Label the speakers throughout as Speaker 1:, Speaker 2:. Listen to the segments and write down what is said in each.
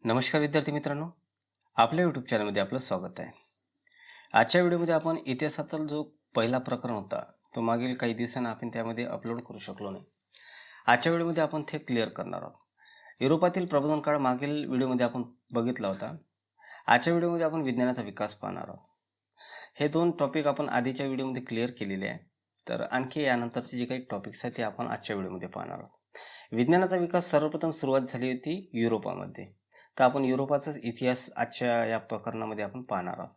Speaker 1: नमस्कार विद्यार्थी मित्रांनो, आपल्या यूट्यूब चॅनलमध्ये आपलं स्वागत आहे. आजच्या व्हिडिओमध्ये आपण इतिहासातील जो पहिला प्रकरण होता तो मागील काही दिवसांनी आपण त्यामध्ये अपलोड करू शकलो नाही. आजच्या व्हिडिओमध्ये आपण ते क्लिअर करणार आहोत. युरोपातील प्रबोधन काळ मागील व्हिडिओमध्ये आपण बघितला होता. आजच्या व्हिडिओमध्ये आपण विज्ञानाचा विकास पाहणार आहोत. हे दोन टॉपिक आपण आधीच्या व्हिडिओमध्ये क्लिअर केलेले आहे. तर आणखी यानंतरचे जे काही टॉपिक्स आहेत ते आपण आजच्या व्हिडिओमध्ये पाहणार आहोत. विज्ञानाचा विकास सर्वप्रथम सुरुवात झाली होती युरोपामध्ये. तर आपण युरोपाचाच इतिहास आजच्या या प्रकरणामध्ये आपण पाहणार आहोत.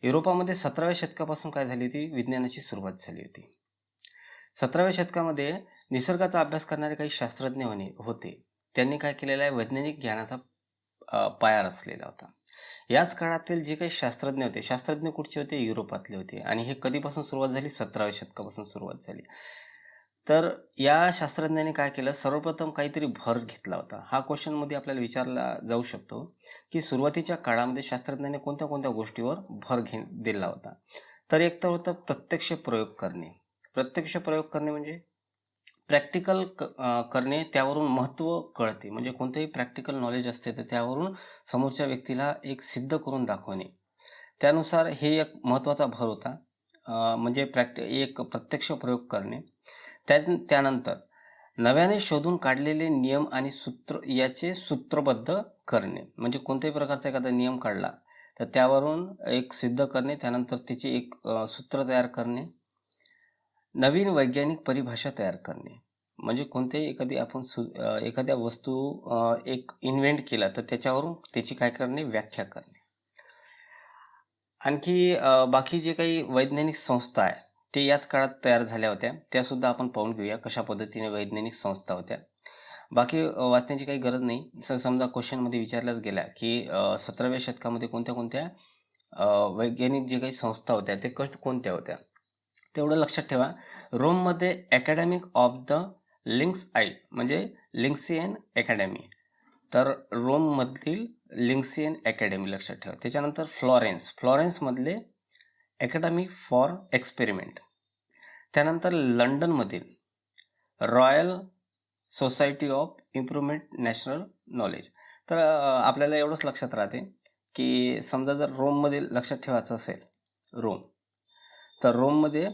Speaker 1: युरोपामध्ये 17व्या शतकापासून काय झाली होती, विज्ञानाची सुरुवात झाली होती. 17व्या शतकामध्ये निसर्गाचा अभ्यास करणारे काही शास्त्रज्ञ होते. त्यांनी काय केलेलं आहे, वैज्ञानिक ज्ञानाचा पाया रचलेला होता. याच काळातील जे काही शास्त्रज्ञ होते, शास्त्रज्ञ कुठचे होते, युरोपातले होते. आणि हे कधीपासून सुरुवात झाली, 17व्या शतकापासून सुरुवात झाली. तर या शास्त्रज्ञांनी काय केलं, सर्वप्रथम काहीतरी भर घेतला होता. हा क्वेश्चनमध्ये आपल्याला विचारला जाऊ शकतो की सुरुवातीच्या काळामध्ये शास्त्रज्ञांनी कोणत्या कोणत्या गोष्टीवर भर दिला होता. तर एक तर होतं प्रत्यक्ष प्रयोग करणे. प्रत्यक्ष प्रयोग करणे म्हणजे प्रॅक्टिकल करणे, त्यावरून महत्त्व कळते. म्हणजे कोणतेही प्रॅक्टिकल नॉलेज असते तर त्यावरून समोरच्या व्यक्तीला एक सिद्ध करून दाखवणे, त्यानुसार हे एक महत्त्वाचा भर होता. म्हणजे एक प्रत्यक्ष प्रयोग करणे. त्यानंतर नव्याने शोधून काढलेले नियम आणि सूत्र याचे सूत्रबद्ध करणे. म्हणजे कोणत्याही प्रकारचा एखादा नियम काढला तर त्यावरून एक सिद्ध करणे, त्यानंतर त्याचे एक सूत्र तयार करणे. नवीन वैज्ञानिक परिभाषा तयार करणे. म्हणजे कोणत्याही एखाद्या वस्तू एक इन्व्हेंट केला तर त्याच्यावरून त्याची काय करणे, व्याख्या करणे. आणखी बाकी जे काही वैज्ञानिक संस्था आहे ते याच काळात तयार झाल्या होत्या. त्यासुद्धा आपण पाहून घेऊया कशा पद्धतीने वैज्ञानिक संस्था होत्या. बाकी वाचण्याची काही गरज नाही. समजा क्वेश्चनमध्ये विचारल्याच गेल्या की 17व्या शतकामध्ये कोणत्या कोणत्या वैज्ञानिक जे काही संस्था होत्या ते कोणत्या होत्या, तेवढं लक्षात ठेवा. रोममध्ये अकॅडमिक ऑफ द लिंक्सआइट म्हणजे लिंक्सियन अकॅडमी. तर रोममधील लिंक्सियन अकॅडमी लक्षात ठेवा. त्याच्यानंतर फ्लॉरेन्समधले अकॅडमी फॉर एक्सपेरिमेंट. त्यानंतर लंडनमधील royal society of improvement national knowledge. तर आपल्याला एवढंच लक्षात राहते की समजा जर रोममध्ये लक्षात ठेवायचं असेल रोम, तर रोममध्ये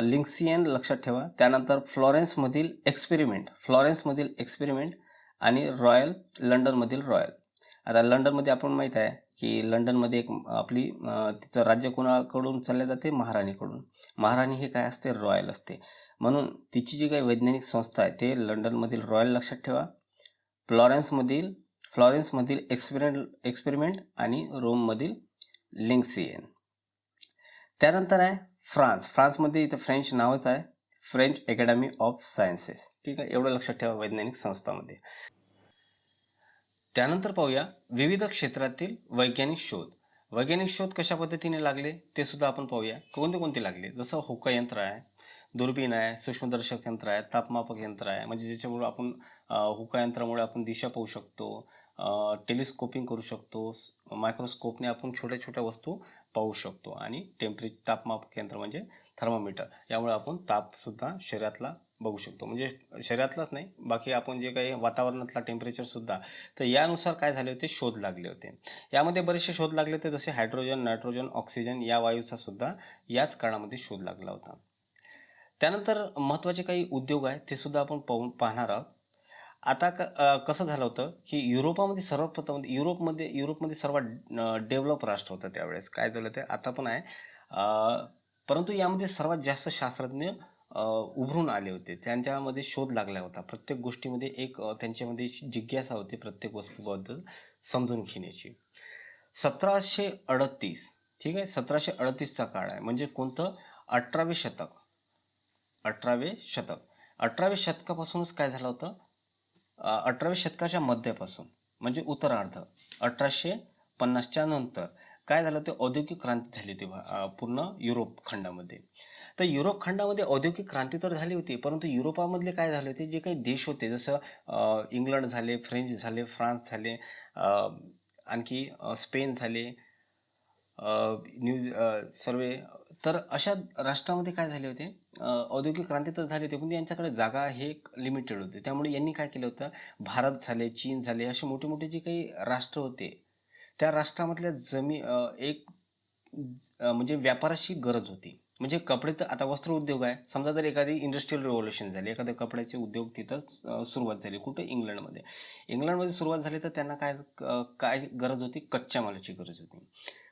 Speaker 1: लिंक्सियन लक्षात ठेवा. त्यानंतर फ्लॉरेन्समधील एक्सपेरिमेंट आणि लंडनमधील रॉयल. आता लंडनमध्ये आपण माहीत आहे की लंडनमध्ये एक आपली तिचं राज्य कोणाकडून चालले जाते, महाराणीकडून. महाराणी हे काय असते, रॉयल असते. म्हणून तिची जी काही वैज्ञानिक संस्था आहे ते लंडनमधील रॉयल लक्षात ठेवा, फ्लॉरेन्समधील एक्सपेरिमेंट आणि रोममधील लिंक्सियन. त्यानंतर आहे फ्रान्समध्ये इथं फ्रेंच नावच आहे, फ्रेंच अकॅडमी ऑफ सायन्सेस. ठीक आहे, एवढं लक्षात ठेवा वैज्ञानिक संस्थांमध्ये. त्यानंतर पाहूया विविध क्षेत्रातील वैज्ञानिक शोध कशा पद्धतीने लागले ते सुद्धा आपण पाहूया. कोणते लागले, जसं हुकयंत्र आहे, दुर्बीण आहे, सूक्ष्मदर्शक यंत्र आहे, तापमापक यंत्र आहे. म्हणजे ज्याच्यामुळे आपण हुकयंत्रामुळे आपण दिशा पाहू शकतो, टेलिस्कोपिंग करू शकतो, मायक्रोस्कोपने आपण छोट्या छोट्या वस्तू पाहू शकतो. आणि तापमापक यंत्र म्हणजे थर्मोमीटर, यामुळे आपण तापसुद्धा शरीरातला बघू शकतो. म्हणजे शरीरातलाच नाही, बाकी आपण जे काही वातावरणातला टेम्परेचरसुद्धा. तर यानुसार काय झाले होते, शोध लागले होते. यामध्ये बरेचसे शोध लागले होते, जसे हायड्रोजन, नायट्रोजन, ऑक्सिजन या वायूचा सुद्धा याच काळामध्ये शोध लागला होता. त्यानंतर महत्त्वाचे काही उद्योग आहेत ते सुद्धा आपण पाहणार आहोत. आता कसं झालं होतं की युरोपामध्ये सर्वप्रथम युरोपमध्ये सर्वात डेव्हलप राष्ट्र होतं त्यावेळेस. काय झालं ते आता पण आहे, परंतु यामध्ये सर्वात जास्त शास्त्रज्ञ उभरून आले होते. त्यांच्यामध्ये शोध लागला होता. प्रत्येक गोष्टीमध्ये एक त्यांच्यामध्ये जिज्ञासा होती प्रत्येक वस्तूबद्दल समजून घेण्याची. 1738, ठीक आहे, 1738चा काळ आहे. म्हणजे कोणतं, 18वे शतक. 18व्या शतकापासूनच काय झालं होतं, 18व्या शतकाच्या मध्यापासून म्हणजे उत्तरार्ध 1850च्या नंतर काय झालं ते, औद्योगिक क्रांती झाली होती पूर्ण युरोप खंडामध्ये. तर युरोप खंडामध्ये औद्योगिक क्रांती तर झाली होती, परंतु युरोपामधले काय झाले होते, जे काही देश होते, जसं इंग्लंड झाले, फ्रेंच झाले, फ्रान्स झाले, आणखी स्पेन झाले, सर्व तर अशा राष्ट्रामध्ये काय झाले होते, औद्योगिक क्रांती तर झाली होती, पण यांच्याकडे जागा हे लिमिटेड होते. त्यामुळे यांनी काय केलं होतं, भारत झाले, चीन झाले, असे मोठे मोठे जे काही राष्ट्र होते, त्या राष्ट्रामधल्या म्हणजे व्यापाराची गरज होती. म्हणजे कपडे तर आता वस्त्र उद्योग आहे, समजा जर एखादी इंडस्ट्रियल रिव्होल्यूशन झाली, एखाद्या कपड्याचे उद्योग तिथंच सुरुवात झाली, कुठं, इंग्लंडमध्ये सुरुवात झाली, तर त्यांना काय गरज होती, कच्च्या मालाची गरज होती.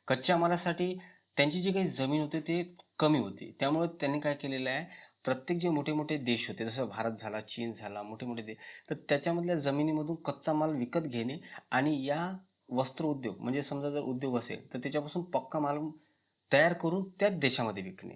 Speaker 1: कच्च्या मालासाठी त्यांची जी काही जमीन होती ते कमी होती. त्यामुळे त्यांनी काय केलेलं आहे, प्रत्येक जे मोठे मोठे देश होते, जसं भारत झाला, चीन झाला, मोठे मोठे देश, तर त्याच्यामधल्या जमिनीमधून कच्चा माल विकत घेणे आणि या वस्त्र उद्योग, म्हणजे समजा जर उद्योग असेल तर त्याच्यापासून पक्का माल तयार करून त्याच देशामध्ये विकणे.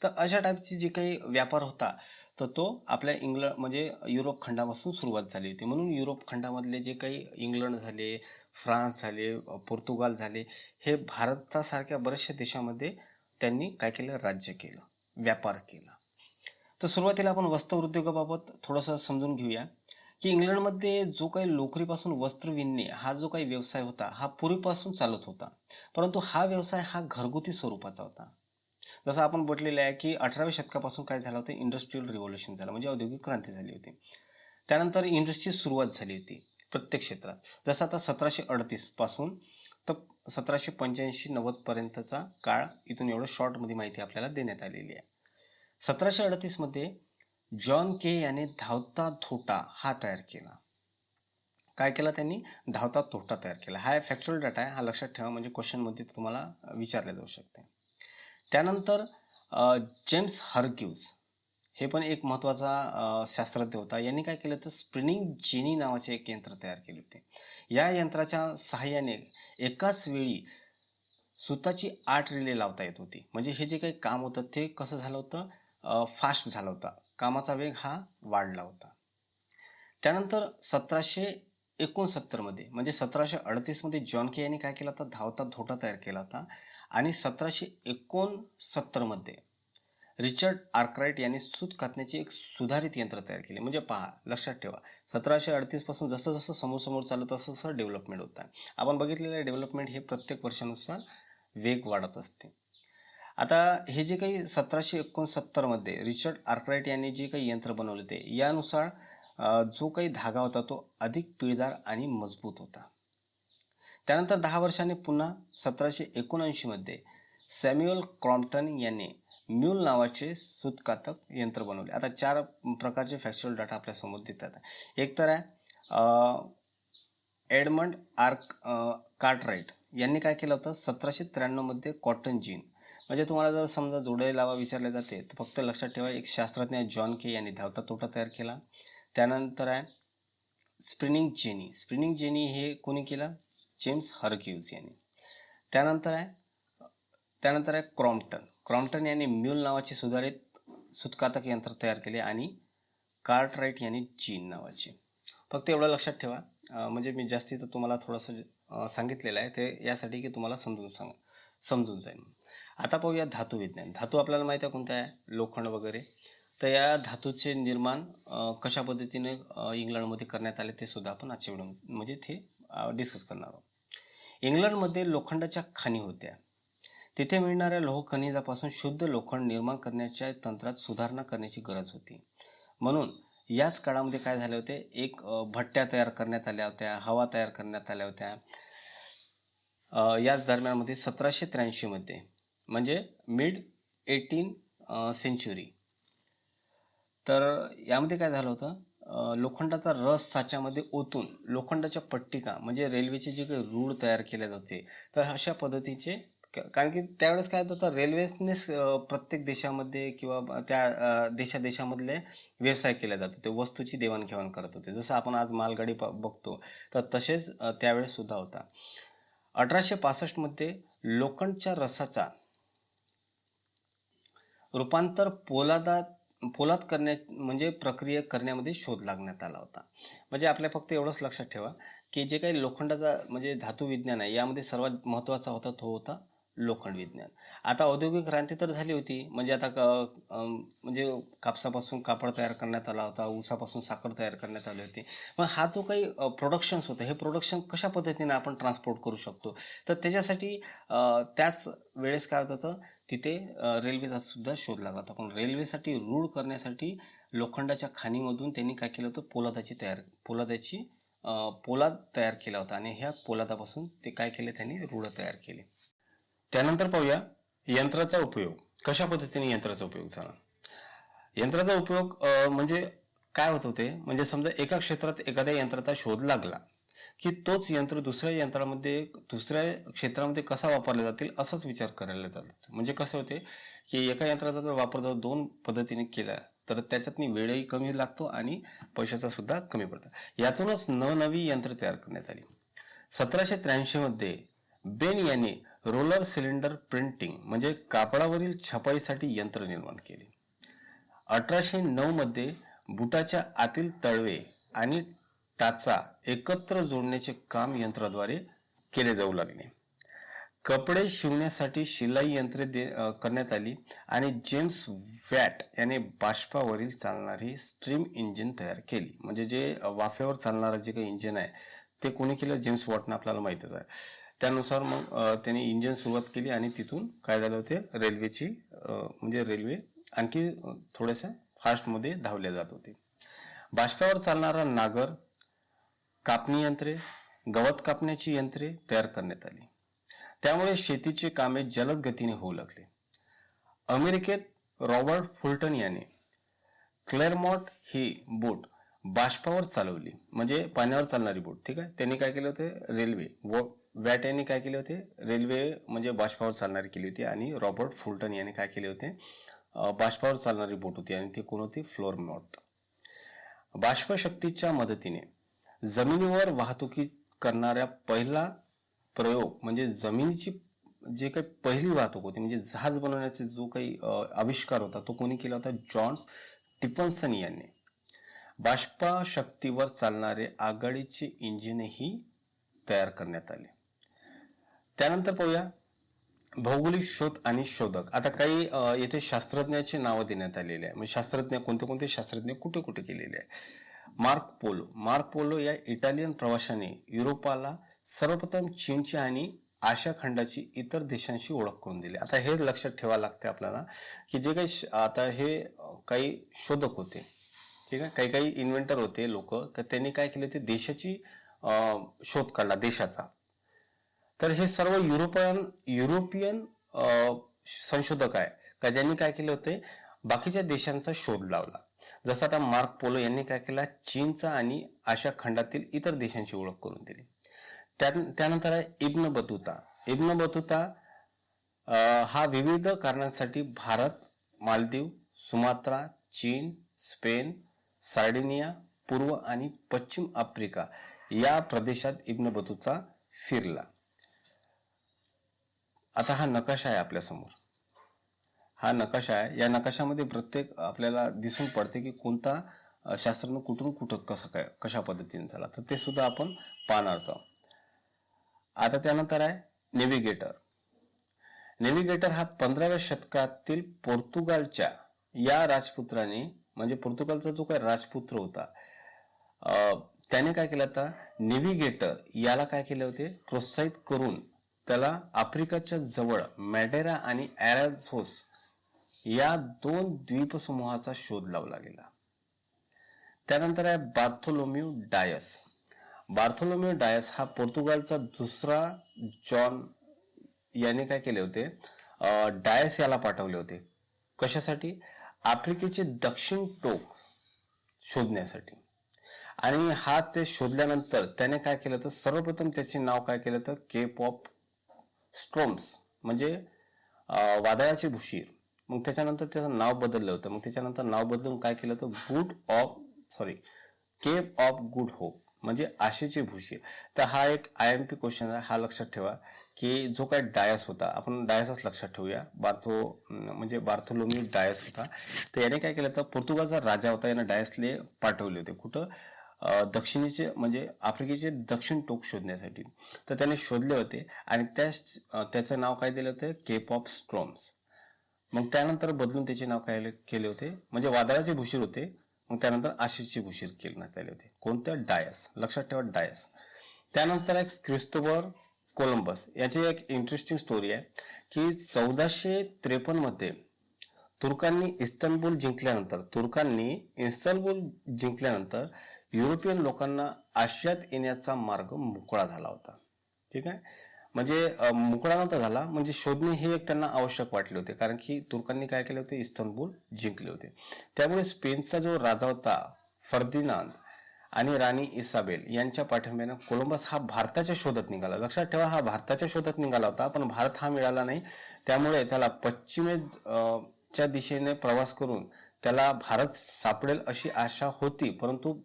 Speaker 1: तर अशा टाईपची जी काही व्यापार होता, तर तो आपल्या म्हणजे युरोप खंडापासून सुरुवात झाली होती. म्हणून युरोप खंडामधले जे काही इंग्लंड झाले, फ्रान्स झाले, पोर्तुगाल झाले, हे भारतासारख्या बऱ्याचशा देशामध्ये त्यांनी काय केलं, राज्य केलं, व्यापार केला. तर सुरुवातीला आपण वस्त्र उद्योगाबाबत थोडंसं समजून घेऊया, की इंग्लंडमध्ये जो काही लोकरीपासून वस्त्र विणणे हा जो काही व्यवसाय होता, हा पूर्वीपासून चालत होता. परंतु हा व्यवसाय हा घरगुती स्वरूपाचा होता. जसं आपण म्हटलेलं आहे, की 18व्या शतकापासून काय झालं होतं, इंडस्ट्रियल रिव्होल्यूशन झालं, म्हणजे औद्योगिक क्रांती झाली होती. त्यानंतर इंडस्ट्रीची सुरुवात झाली होती प्रत्येक क्षेत्रात. जसं आता 1738 पासून तर 1785-90पर्यंतचा काळ, इथून एवढं शॉर्टमध्ये माहिती आपल्याला देण्यात आलेली आहे. 1738मध्ये जॉन के याने धावता धोटा हा तयार केला. काय केला त्यांनी, धावता तोटा तयार केला. हा फॅक्च्युअल डाटा आहे, हा लक्षात ठेवा, म्हणजे क्वेश्चनमध्ये तुम्हाला विचारले जाऊ शकते. त्यानंतर जेम्स हरग्यूज हे पण एक महत्त्वाचा शास्त्रज्ञ होता. यांनी काय केलं तर स्पिनिंग जेनी नावाचे एक यंत्र तयार केले होते. या यंत्राच्या सहाय्याने एकाच वेळी सुताची 8 रिले लावता येत होती. म्हणजे हे जे काही काम होतं ते कसं झालं होतं, फास्ट झालं होतं, कामाचा वेग हा वाढला होता. त्यानंतर 1769मध्ये म्हणजे 1738मध्ये जॉन के यांनी काय केला होता, धावता धोटा तयार केला होता. आणि 1769मध्ये रिचर्ड आर्कराइट यांनी सूत कातण्याचे एक सुधारित यंत्र तयार केले. म्हणजे पहा, लक्षात ठेवा, 1738 पासून जसं जसं समोर चालत तसं तसं डेव्हलपमेंट होत आहे. आपण बघितलेलं डेव्हलपमेंट हे प्रत्येक वर्षानुसार वेग वाढत असते. आता हे जे काही 1769मध्ये रिचर्ड आर्कराइट यांनी जे काही यंत्र बनवले ते यानुसार जो काही धागा होता तो अधिक पिळदार आणि मजबूत होता. त्यानंतर 10 वर्षांनी पुन्हा 1779मध्ये सॅम्युअल क्रॉम्प्टन यांनी म्यूल नावाचे सूतकातक यंत्र बनवले. आता 4 प्रकारचे फॅक्च्युअल डाटा आपल्यासमोर देतात. एक तर आहे एडमंड कार्टराइट यांनी काय केलं होतं, 1793मध्ये कॉटन जीन, म्हणजे तुम्हाला जर समजा जोडे लावा विचारले जाते तर फक्त लक्षात ठेवा, एक शास्त्रज्ञ जॉन के यांनी धावता तोटा तयार केला. त्यानंतर आहे स्पिनिंग जेनी हे कोणी केलं, जेम्स हरग्यूज यांनी. त्यानंतर आहे क्रॉम्प्टन यांनी म्यूल नावाचे सुधारित सूतकातक यंत्र तयार केले आणि कार्टराइट यांनी जीन नावाचे. फक्त एवढं लक्षात ठेवा, म्हणजे मी जास्तीचं तुम्हाला थोडंसं सांगितलेलं आहे ते यासाठी की तुम्हाला समजून जाईल. आता पाहूया धातू विज्ञान. धातू आपल्याला माहिती आहे कोणता आहे, लोखंड वगैरे. तर या धातूचे निर्माण कशा पद्धतीने इंग्लंडमध्ये करण्यात आले ते सुद्धा आपण आजच्या व्हिडिओ म्हणजे ते डिस्कस करणार आहोत. इंग्लंडमध्ये लोखंडाच्या खाणी होत्या. तिथे मिळणाऱ्या लोह खनिजापासून शुद्ध लोखंड निर्माण करण्याच्या तंत्रात सुधारणा करण्याची गरज होती. म्हणून याच काळामध्ये काय झाले होते, एक भट्ट्या तयार करण्यात आल्या होत्या, हवा तयार करण्यात आल्या होत्या. याच दरम्यानमध्ये 1783मध्ये म्हणजे मिड 18 सेंच्युरी, तर यामध्ये काय झालं होतं, लोखंडाचा रस साच्यामध्ये ओतून लोखंडाच्या पट्टिका म्हणजे रेल्वेचे जे काही रूळ तयार केले जाते, तर अशा पद्धतीचे, कारण की त्यावेळेस काय होतं, रेल्वेनेच प्रत्येक देशामध्ये किंवा त्या देशामधले व्यवसाय केले जात होते, वस्तूची देवाणघेवाण करत होते. जसं आपण आज मालगाडी बघतो तर तसेच त्यावेळेस सुद्धा होता. 1865मध्ये लोखंडच्या रसाचा रूपांतर पोलाद म्हणजे प्रक्रिया करण्यामध्ये शोध लागण्यात आला होता. म्हणजे आपल्या फक्त एवढंच लक्षात ठेवा की जे काही लोखंडाचा म्हणजे धातू विज्ञान आहे यामध्ये सर्वात महत्त्वाचा होता तो होता लोखंड विज्ञान. आता औद्योगिक क्रांती तर झाली होती, म्हणजे आता म्हणजे कापसापासून कापड तयार करण्यात आला होता, ऊसापासून साखर तयार करण्यात आली होती. मग हा जो काही प्रोडक्शन्स होतं, हे प्रोडक्शन कशा पद्धतीने आपण ट्रान्सपोर्ट करू शकतो, तर त्याच्यासाठी त्याच वेळेस काय होत होतं, तिथे रेल्वेचा सुद्धा शोध लागला होता. पण रेल्वेसाठी रूळ करण्यासाठी लोखंडाच्या खाणीमधून त्यांनी काय केलं होतं, पोलाद तयार केला होता आणि ह्या पोलादापासून ते काय केले, त्यांनी रूळ तयार केले. त्यानंतर पाहूया यंत्राचा उपयोग. कशा पद्धतीने यंत्राचा उपयोग झाला. यंत्राचा उपयोग म्हणजे काय होत होते, म्हणजे समजा एका क्षेत्रात एखाद्या यंत्राचा शोध लागला की तोच यंत्र दुसऱ्या क्षेत्रामध्ये कसा वापरला जातील असाच विचार करायला जातो. म्हणजे कसं होते की एका यंत्राचा जर वापर जर दोन पद्धतीने केला तर त्याच्यातनी वेळही कमी लागतो आणि पैशाचा सुद्धा कमी पडतो. यातूनच नवनवी यंत्र तयार करण्यात आली. 1783 मध्ये बेन यांनी रोलर सिलेंडर प्रिंटिंग म्हणजे कापडावरील छपाईसाठी यंत्र निर्माण केले. 1809 मध्ये बुटाच्या आतील तळवे आणि टाचा एकत्र जोडण्याचे काम यंत्राद्वारे केले जाऊ लागले. कपडे शिवण्यासाठी शिलाई यंत्रे करण्यात आली आणि जेम्स वॅट याने बाष्पावरील चालणारी स्ट्रीम इंजिन तयार केली. म्हणजे जे वाफेवर चालणारं जे काही इंजिन आहे ते कोणी केलं, जेम्स वॉटनं, आपल्याला माहितच आहे. त्यानुसार मग त्यांनी इंजिन सुरुवात केली आणि तिथून काय झालं होते, रेल्वेची म्हणजे रेल्वे आणखी थोड्याशा फास्टमध्ये धावल्या जात होते. बाष्पावर चालणारा नागर, कापणी यंत्रे, गवत कापण्याची यंत्रे तयार करण्यात आली. त्यामुळे शेतीचे कामे जलद गतीने होऊ लागले. अमेरिकेत रॉबर्ट फुलटन याने क्लेअरमॉन्ट ही बोट बाष्पावर चालवली, म्हणजे पाण्यावर चालणारी बोट. ठीक आहे. त्यांनी काय केले होते, रेल्वे वॅट यांनी काय केले होते, रेल्वे म्हणजे बाष्पावर चालणारी केली होती आणि रॉबर्ट फुलटन याने काय केले होते, बाष्पावर चालणारी बोट होती आणि ती कोण होती, फ्लोरमॉट. बाष्पशक्तीच्या मदतीने जमिनीवर वाहतुकी करणाऱ्या पहिला प्रयोग म्हणजे जमिनीची जे काही पहिली वाहतूक होती म्हणजे जहाज बनवण्याचा जो काही आविष्कार होता तो कोणी केला होता, जॉन स्टीफन्सन यांनी. बाष्पशक्तीवर चालणारे आघाडीचे इंजिनही तयार करण्यात आले. त्यानंतर पाहूया भौगोलिक शोध आणि शोधक. आता काही येथे शास्त्रज्ञाची नावं देण्यात आलेली आहे. म्हणजे शास्त्रज्ञ कोणते शास्त्रज्ञ कुठे कुठे केलेले आहे. मार्क पोलो या इटालियन प्रवाशाने युरोपाला सर्वप्रथम चीनची आणि आशिया खंडाची इतर देशांशी ओळख करून दिली. आता हे लक्षात ठेवावं लागते आपल्याला की जे काही आता हे काही शोधक होते, ठीक आहे, काही इन्व्हेंटर होते लोक, तर त्यांनी काय केले, ते देशाची शोध काढला देशाचा. तर हे सर्व युरोपियन संशोधक आहे का ज्यांनी काय केले होते, बाकीच्या देशांचा शोध लावला. जसं आता मार्क पोलो यांनी काय केला, चीनचा आणि आशिया खंडातील इतर देशांची ओळख करून दिली. त्यानंतर आहे इब्न बतुता हा विविध कारणांसाठी भारत, मालदीव, सुमात्रा, चीन, स्पेन, सार्डिनिया, पूर्व आणि पश्चिम आफ्रिका या प्रदेशात इब्न बतुता फिरला. आता हा नकाशा आहे आपल्यासमोर. हा नकाशा आहे. या नकाशामध्ये प्रत्येक आपल्याला दिसून पडते की कोणता शास्त्रज्ञ कुठून कुठं कशा पद्धतीने झाला, तर ते सुद्धा आपण पाहणार आहोत. आता त्यानंतर आहे नेव्हिगेटर हा 15व्या शतकातील पोर्तुगालच्या या राजपुत्राने, म्हणजे पोर्तुगालचा जो काही राजपुत्र होता त्याने काय केलं होतं, नेव्हिगेटर याला काय केले होते, प्रोत्साहित करून त्याला आफ्रिकाच्या जवळ मॅडेरा आणि ॲराझोस या 2 द्वीपसमूहाचा शोध लावला गेला. त्यानंतर आहे बार्थोलोम्यू डायस हा पोर्तुगालचा दुसरा जॉन याने काय केले होते, डायस याला पाठवले होते. कशासाठी, आफ्रिकेचे दक्षिण टोक शोधण्यासाठी. आणि हा ते शोधल्यानंतर त्याने काय केलं होतं, सर्वप्रथम त्याचे नाव काय केलं होतं, केप ऑफ स्ट्रोम्स म्हणजे वादळाचे भुशीर. मग त्याच्यानंतर त्याचं नाव बदललं होतं. मग त्याच्यानंतर नाव बदलून काय केलं होतं, केप ऑफ गुड होप म्हणजे आशेचे भुशीर. तर हा एक IMP क्वेश्चन आहे, हा लक्षात ठेवा की जो काय डायस होता, आपण डायसच लक्षात ठेवूया, बार्थोलोम्यू डायस होता. तर याने काय केलं होतं, पोर्तुगालचा राजा होता, याने डायसले पाठवले होते कुठं, दक्षिणेचे म्हणजे आफ्रिकेचे दक्षिण टोक शोधण्यासाठी. तर त्याने शोधले होते आणि त्याचं नाव काय दिलं होतं, केप ऑफ स्ट्रोम्स. मग त्यानंतर बदलून त्याचे नाव काय केले होते, म्हणजे वादळाचे भुशीर होते, मग त्यानंतर आशेचे भुशीर केले आले होते. कोणत्या, डायस. लक्षात ठेवा, डायस. त्यानंतर आहे क्रिस्तोफर कोलंबस याची एक इंटरेस्टिंग स्टोरी आहे की 1453 मध्ये तुर्कांनी इस्तांबूल जिंकल्यानंतर युरोपियन लोकांना आशियात येण्याचा मार्ग मोकळा झाला होता. ठीक आहे, म्हणजे मोकळा नव्हता झाला, म्हणजे शोधणे हे एक त्यांना आवश्यक वाटले होते, कारण की तुर्कांनी काय केले होते, इस्तांबूल जिंकले होते. त्यामुळे स्पेनचा जो राजा होता फर्दिनांद आणि राणी इसाबेल यांच्या पाठिंब्याने कोलंबस हा भारताच्या शोधात निघाला. लक्षात ठेवा, हा भारताच्या शोधात निघाला होता, पण भारत हा मिळाला नाही. त्यामुळे त्याला पश्चिमेच्या दिशेने प्रवास करून त्याला भारत सापडेल अशी आशा होती, परंतु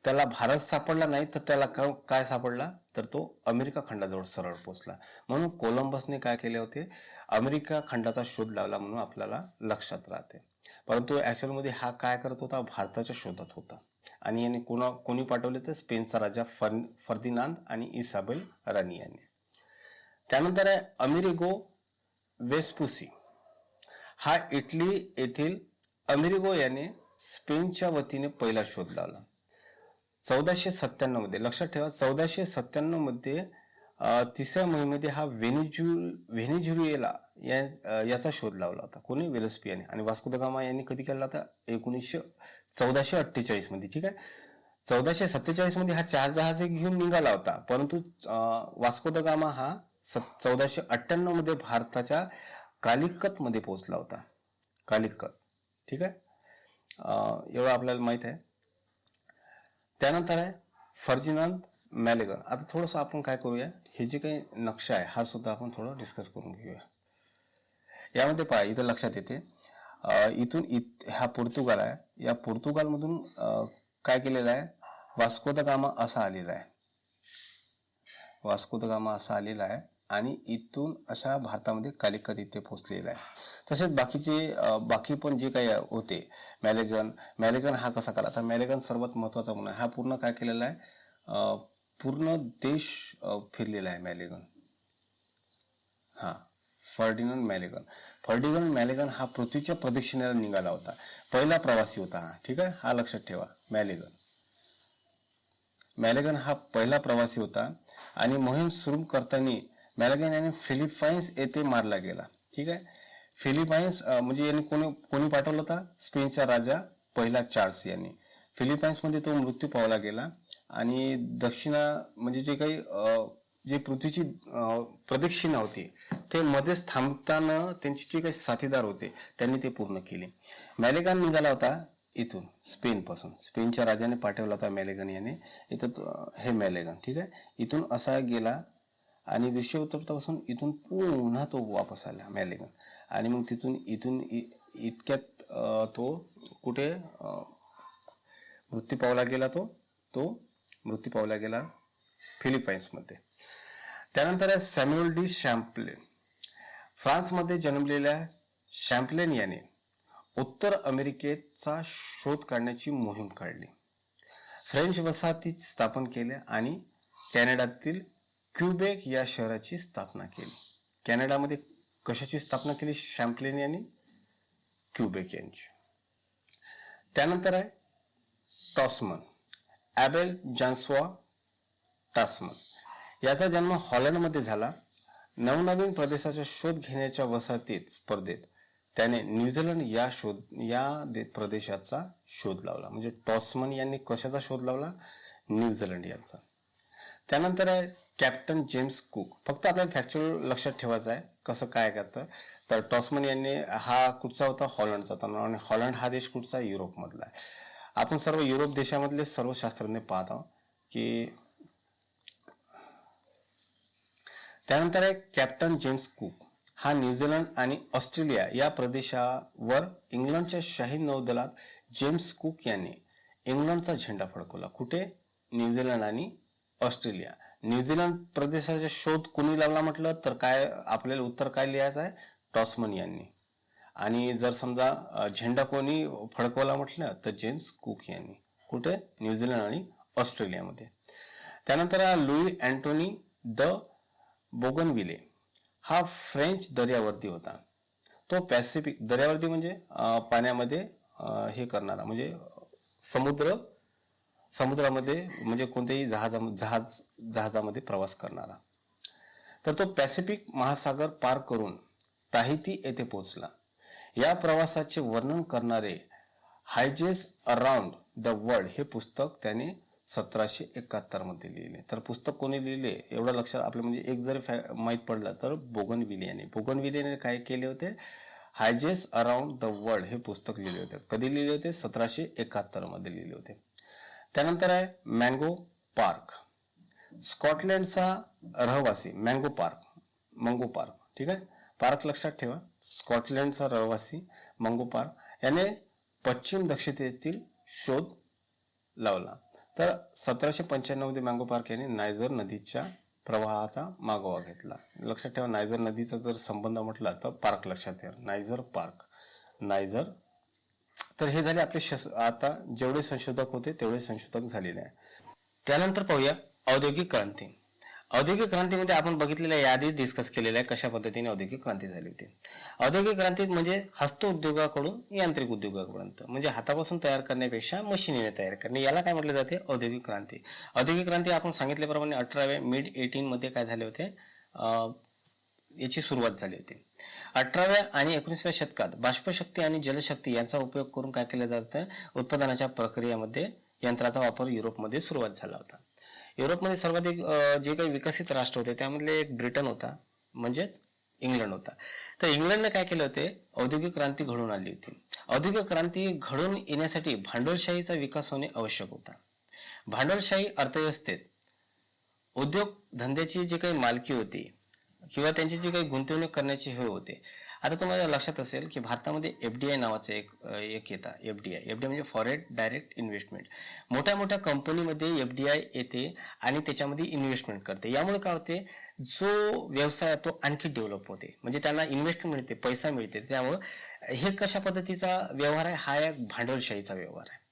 Speaker 1: त्याला भारत सापडला नाही, तर त्याला काय सापडला, तर तो अमेरिका खंडाजवळ सरळ पोहोचला. म्हणून कोलंबसने काय केले होते, अमेरिका खंडाचा शोध लावला म्हणून आपल्याला लक्षात राहते. परंतु ॲक्च्युअलमध्ये हा काय करत होता, भारताच्या शोधात होता. आणि याने कोणी पाठवले, तर स्पेनचा राजा फर्दिनांद आणि इसाबेल राणी यांनी. त्यानंतर आहे अमेरिगो वेस्पुसी. हा इटली येथील अमेरिगो याने स्पेनच्या वतीने पहिला शोध लावला 1497 मध्ये. लक्षात ठेवा, 1497 मध्ये 3ऱ्या मोहिमेमध्ये हा व्हेनेझुएला याचा शोध लावला होता. कोणी, वेलेस्पी याने. आणि वास्को द गामा यांनी कधी केला होता, 1448 मध्ये. ठीक आहे, 1447 मध्ये हा 4 जहाजे घेऊन निघाला होता, परंतु वास्को द गामा हा 1498 मध्ये भारताच्या कालिकत मध्ये पोहोचला होता. कालिकत. ठीक आहे, एवढं आपल्याला माहित आहे. त्यानंतर आहे फर्डिनांड मॅलेगन. आता थोडंसं आपण काय करूया, हे जे काही नक्षा आहे हा सुद्धा आपण थोडं डिस्कस करून घेऊया. यामध्ये पहा, इथं लक्षात येते, इथून हा पोर्तुगाल आहे, या पोर्तुगालमधून काय केलेलं आहे, वास्को द गामा असा आलेला आहे. वास्को द गामा असा आलेला आहे आणि इथून अशा भारतामध्ये कालिकत इथे पोहोचलेला आहे. तसेच बाकी पण जे काही होते, मॅलेगन हा कसा करा, आता मॅलेगन सर्वात महत्वाचा म्हणून हा पूर्ण काय केलेला आहे, पूर्ण देश फिरलेला आहे मॅलेगन. हा फर्डिनांड मॅलेगन हा पृथ्वीच्या प्रदक्षिणेला निघाला होता, पहिला प्रवासी होता हा. ठीक आहे, हा लक्षात ठेवा. मॅलेगन हा पहिला प्रवासी होता आणि मोहीम सुरू करताना मॅलेगन याने फिलिपाईन्स येथे मारला गेला. ठीक आहे, फिलिपाईन्स म्हणजे यांनी कोणी पाठवला होता, स्पेनचा राजा पहिला चार्ल्स यांनी. फिलिपाईन्स मध्ये तो मृत्यू पावला गेला आणि म्हणजे जे काही जे पृथ्वीची प्रदक्षिणा होती ते मध्येच थांबताना त्यांचे जे काही साथीदार होते त्यांनी ते पूर्ण केले. मॅलेगन निघाला होता इथून स्पेनच्या राजाने पाठवला होता मॅलेगन याने. इथं हे मॅलेगन. ठीक आहे, इथून असा गेला आणि विश्वउत्तरपासून इथून पुन्हा तो वापस आला मॅलेगन. आणि मग इथून इतक्यात तो कुठे मृत्यू पावला गेला, तो मृत्यू पावला गेला फिलिपाईन्समध्ये. त्यानंतर आहे सॅम्युएल डी शॅम्प्लेन. फ्रान्समध्ये जन्मलेल्या शॅम्प्लेन याने उत्तर अमेरिकेचा शोध काढण्याची मोहीम काढली. फ्रेंच वसाहती स्थापन केल्या आणि कॅनडातील क्यूबेक या शहराची स्थापना केली. कॅनडामध्ये कशाची स्थापना केली, शॅम्प्लेन यांनी, क्यूबेक यांची. त्यानंतर आहे टॉसमन, ॲबेल जॉन्सवा टॉसमन. याचा जन्म हॉलंडमध्ये झाला. नवनवीन प्रदेशाचा शोध घेण्याच्या वसाहतीत स्पर्धेत त्याने न्यूझीलंड या प्रदेशाचा शोध लावला. म्हणजे टॉसमन यांनी कशाचा शोध लावला, न्यूझीलंड यांचा. त्यानंतर आहे कॅप्टन जेम्स कुक. फक्त आपल्याला फॅक्च्युअल लक्षात ठेवायचं आहे कसं काय करतं. तर टॉसमन यांनी हा कुठचा होता, हॉलंडचा होता. आणि हॉलंड हा देश कुठचा, युरोपमधला आहे. आपण सर्व युरोप देशामधले सर्व शास्त्रज्ञ पाहत आहोत की. त्यानंतर आहे कॅप्टन जेम्स कुक. हा न्यूझीलंड आणि ऑस्ट्रेलिया या प्रदेशावर इंग्लंडच्या शाही नौदलात जेम्स कुक याने इंग्लंडचा झेंडा फडकवला. कुठे, न्यूझीलंड आणि ऑस्ट्रेलिया. न्यूझीलंड प्रदेशाचा शोध कोणी लावला म्हटलं तर काय आपल्याला उत्तर काय लिहायचं आहे, टॉसमन यांनी. आणि जर समजा झेंडा कोणी फडकवला म्हटलं तर जेम्स कुक यांनी. कुठे, न्यूझीलंड आणि ऑस्ट्रेलियामध्ये. त्यानंतर लुई अँटोनी द बोगनविले हा फ्रेंच दर्यावर्दी होता. तो पॅसिफिक दर्यावर्दी म्हणजे पाण्यामध्ये हे करणारा, म्हणजे समुद्रामध्ये म्हणजे कोणत्याही जहाजामध्ये प्रवास करणारा. तर तो पॅसिफिक महासागर पार करून ताहिती येथे पोहोचला. या प्रवासाचे वर्णन करणारे हायजेस अराउंड द वर्ल्ड हे पुस्तक त्याने 1771 मध्ये लिहिले. तर पुस्तक कोणी लिहिले एवढं लक्षात आपलं, म्हणजे एक जरी माहीत पडलं तर बोगनविलियाने काय केले होते, हायजेस अराउंड द वर्ल्ड हे पुस्तक लिहिले होते. कधी लिहिले होते, 1771 मध्ये लिहिले होते. त्यानंतर आहे मँगो पार्क. स्कॉटलँडचा रहिवासी मंगो पार्क, ठीक आहे, पार्क लक्षात ठेवा. स्कॉटलँडचा रहिवासी मंगो पार्क याने पश्चिम दक्षिणेतील शोध लावला. तर 1795 मध्ये मँगो पार्क याने नायजर नदीच्या प्रवाहाचा मागोवा घेतला. लक्षात ठेवा, नायजर नदीचा जर संबंध म्हटला तर पार्क लक्षात ठेवा, नायजर. तर हे झाले आपले आता जेवढे संशोधक होते तेवढे संशोधक झालेले आहे. त्यानंतर पाहूया औद्योगिक क्रांती. औद्योगिक क्रांतीमध्ये आपण बघितलेल्या यादीच डिस्कस केलेल्या आहे कशा पद्धतीने औद्योगिक क्रांती झाली होती. औद्योगिक क्रांतीत म्हणजे हस्त उद्योगाकडून यांत्रिक उद्योगापर्यंत, म्हणजे हातापासून तयार करण्यापेक्षा मशिनीने तयार करणे, याला काय म्हटले जाते, औद्योगिक क्रांती. औद्योगिक क्रांती आपण सांगितल्याप्रमाणे 18व्या मिड 18 मध्ये काय झाले होते, याची सुरुवात झाली होती. 18व्या आणि 19व्या शतकात बाष्पशक्ती आणि जलशक्ती यांचा उपयोग करून काय केलं जातं, उत्पादनाच्या प्रक्रियेमध्ये यंत्राचा वापर युरोपमध्ये सुरुवात झाला होता. युरोपमध्ये सर्वाधिक जे काही विकसित राष्ट्र होते त्यामधले एक ब्रिटन होता, म्हणजेच इंग्लंड होता. तर इंग्लंडने काय केले होते, औद्योगिक क्रांती घडवून आणली होती. औद्योगिक क्रांती घडवून येण्यासाठी भांडवलशाहीचा विकास होणे आवश्यक होता. भांडवलशाही अर्थव्यवस्थेत उद्योग धंद्याची जी काही मालकी होती किंवा त्यांची जी काही गुंतवणूक करण्याची हे होते. आता तुम्हाला लक्षात असेल की भारतामध्ये FDI नावाचं एक येतं. FDI म्हणजे फॉरेन डायरेक्ट इन्व्हेस्टमेंट. मोठ्या मोठ्या कंपनीमध्ये FDI येते आणि त्याच्यामध्ये इन्व्हेस्टमेंट करते. यामुळे काय होते, जो व्यवसाय तो आणखी डेव्हलप होते, म्हणजे त्यांना इन्व्हेस्टमेंट मिळते, पैसा मिळते. त्यामुळे हे कशा पद्धतीचा व्यवहार आहे, हा एक भांडवलशाहीचा व्यवहार आहे.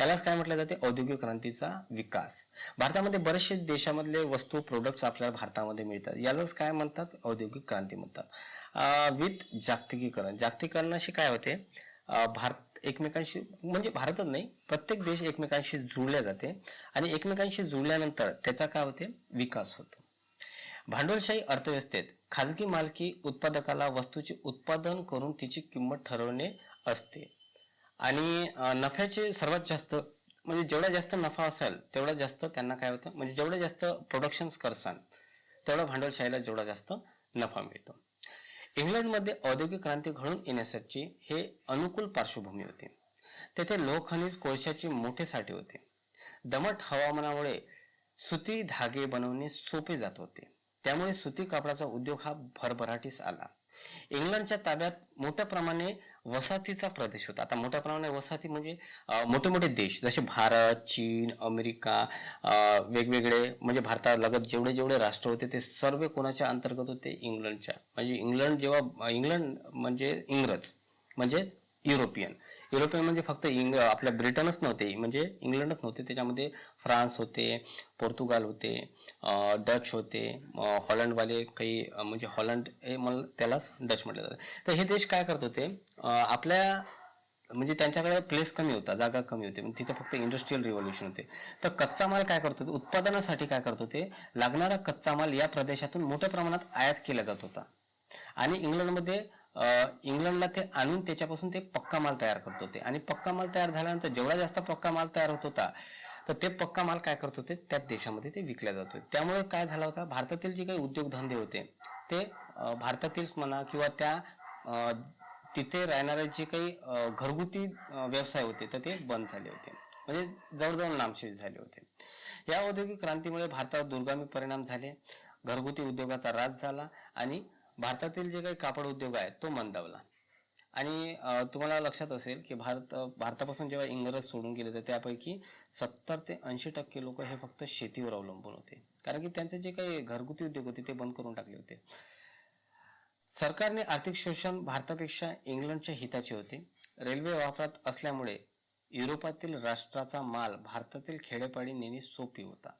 Speaker 1: यालाच काय म्हटलं जाते, औद्योगिक क्रांतीचा विकास. भारतामध्ये बरेचसे देशामधले वस्तू प्रोडक्ट्स आपल्याला भारतामध्ये मिळतात, यालाच काय म्हणतात, औद्योगिक क्रांती म्हणतात. विथ जागतिकीकरणाशी काय होते, भारत एकमेकांशी, म्हणजे भारतच नाही प्रत्येक देश एकमेकांशी जुळल्या जाते आणि एकमेकांशी जुळल्यानंतर त्याचा काय होते, विकास होतो. भांडवलशाही अर्थव्यवस्थेत खाजगी मालकी उत्पादकाला वस्तूचे उत्पादन करून तिची किंमत ठरवणे असते आणि नफ्याचे सर्वात जास्त, म्हणजे जेवढा जास्त नफा असेल तेवढा जास्त त्यांना काय होतं, म्हणजे जेवढं जास्त प्रोडक्शन्स करसान तेवढा भांडवलशाहीला जेवढा जास्त नफा मिळतो. इंग्लंडमध्ये औद्योगिक क्रांती घडून येण्यासाठी हे अनुकूल पार्श्वभूमी होते. तेथे लोहखनिज कोळशाचे मोठे साठे होते. दमट हवामानामुळे सुती धागे बनवणे सोपे जात होते, त्यामुळे सुती कापडाचा उद्योग हा भरभराटीस आला. इंग्लंडच्या ताब्यात मोठ्या प्रमाणे वसाहतीचा प्रदेश होता. आता मोठ्या प्रमाणात वसाहती म्हणजे मोठे मोठे देश जसे भारत, चीन, अमेरिका, वेगवेगळे, म्हणजे भारतालगत जेवढे जेवढे राष्ट्र होते ते सर्व कोणाच्या अंतर्गत होते, इंग्लंडच्या. म्हणजे इंग्लंड म्हणजे इंग्रज, म्हणजेच युरोपियन म्हणजे फक्त आपल्या ब्रिटनच नव्हते, म्हणजे इंग्लंडच नव्हते, त्याच्यामध्ये फ्रान्स होते, पोर्तुगाल होते, डच होते, हॉलंडवाले काही, म्हणजे हॉलंड हे त्यालाच डच म्हटलं जातं. तर हे देश काय करत होते, आपल्या म्हणजे त्यांच्याकडे प्लेस कमी होता, जागा कमी होती, तिथे फक्त इंडस्ट्रियल रिव्होल्युशन होते. तर कच्चा माल काय करत होते, उत्पादनासाठी काय करत होते, लागणारा कच्चा माल या प्रदेशातून मोठ्या प्रमाणात आयात केला जात होता आणि इंग्लंडला ते आणून त्याच्यापासून ते पक्का माल तयार करत होते आणि पक्का माल तयार झाल्यानंतर जेवढा जास्त पक्का माल तयार होत होता तर ते पक्का माल काय करत होते, त्याच देशामध्ये ते विकल्या जात होते. त्यामुळे काय झाला होता, भारतातील जे काही उद्योगधंदे होते ते भारतातीलच म्हणा किंवा त्या तिथे राहणारे जे काही घरगुती व्यवसाय होते तर ते बंद झाले होते, म्हणजे जवळजवळ नामशेष झाले होते. या औद्योगिक क्रांतीमुळे भारतावर दूरगामी परिणाम झाले. घरगुती उद्योगाचा ऱ्हास झाला आणि भारतातील जे काही कापड उद्योग आहे तो मंदावला. आणि तुम्हाला लक्षात असेल की भारतापासून जेव्हा इंग्रज सोडून गेले तर त्यापैकी 70 ते 80% लोक हे फक्त शेतीवर अवलंबून होते, कारण की त्यांचे जे काही घरगुती उद्योग होते ते बंद करून टाकले होते. सरकारने आर्थिक शोषण भारतापेक्षा इंग्लंडच्या हिताचे होते. रेल्वे वापरात असल्यामुळे युरोपातील राष्ट्राचा माल भारतातील खेडेपाडी नेणे सोपे होता.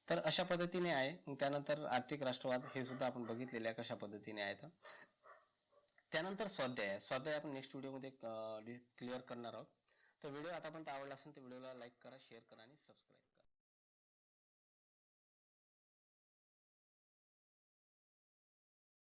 Speaker 1: तर अशा पद्धतीने आहे. त्यानंतर आर्थिक राष्ट्रवाद हे सुद्धा आपण बघितलेले आहे कशा पद्धतीने आहे. त्यानंतर स्वाध्याय आपण नेक्स्ट व्हिडिओमध्ये क्लिअर करणार आहोत. तर व्हिडिओ आतापर्यंत आवडला असेल तर व्हिडिओला लाईक करा, शेअर करा आणि सबस्क्राईब